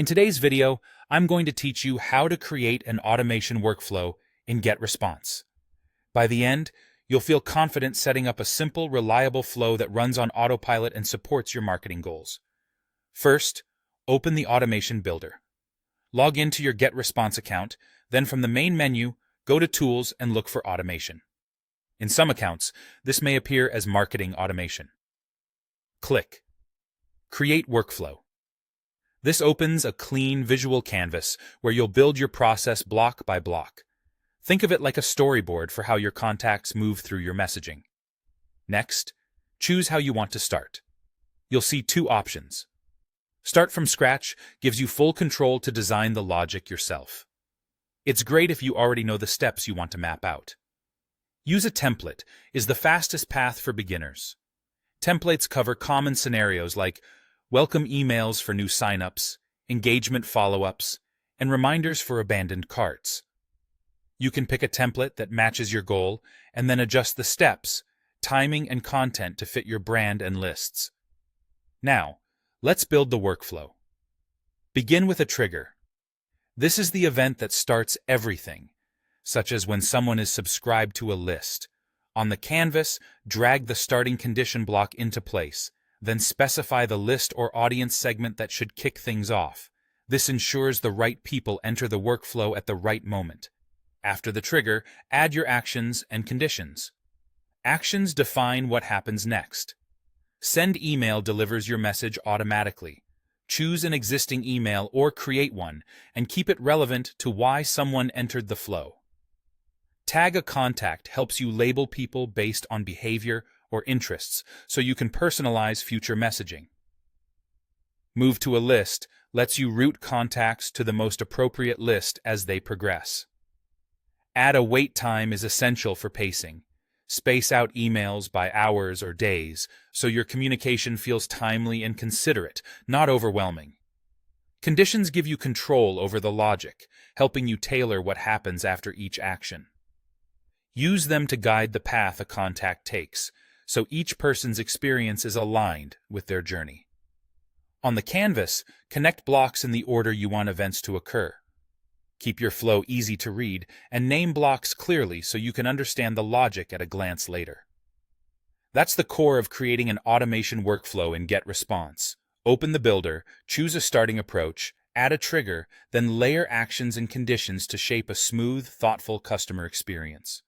In today's video, I'm going to teach you how to create an automation workflow in GetResponse. By the end, you'll feel confident setting up a simple, reliable flow that runs on autopilot and supports your marketing goals. First, open the Automation Builder. Log into your GetResponse account, then from the main menu, go to Tools and look for Automation. In some accounts, this may appear as Marketing Automation. Click Create Workflow. This opens a clean visual canvas where you'll build your process block by block. Think of it like a storyboard for how your contacts move through your messaging. Next, choose how you want to start. You'll see two options. Start from scratch gives you full control to design the logic yourself. It's great if you already know the steps you want to map out. Use a template is the fastest path for beginners. Templates cover common scenarios like welcome emails for new signups, engagement follow-ups, and reminders for abandoned carts. You can pick a template that matches your goal and then adjust the steps, timing, and content to fit your brand and lists. Now, let's build the workflow. Begin with a trigger. This is the event that starts everything, such as when someone is subscribed to a list. On the canvas, drag the starting condition block into place, then specify the list or audience segment that should kick things off. This ensures the right people enter the workflow at the right moment. After the trigger, add your actions and conditions. Actions define what happens next. Send email delivers your message automatically. Choose an existing email or create one, and keep it relevant to why someone entered the flow. Tag a contact helps you label people based on behavior or interests, so you can personalize future messaging. Move to a list lets you route contacts to the most appropriate list as they progress. Add a wait time is essential for pacing. Space out emails by hours or days, so your communication feels timely and considerate, not overwhelming. Conditions give you control over the logic, helping you tailor what happens after each action. Use them to guide the path a contact takes, so each person's experience is aligned with their journey. On the canvas, connect blocks in the order you want events to occur. Keep your flow easy to read and name blocks clearly so you can understand the logic at a glance later. That's the core of creating an automation workflow in GetResponse. Open the builder, choose a starting approach, add a trigger, then layer actions and conditions to shape a smooth, thoughtful customer experience.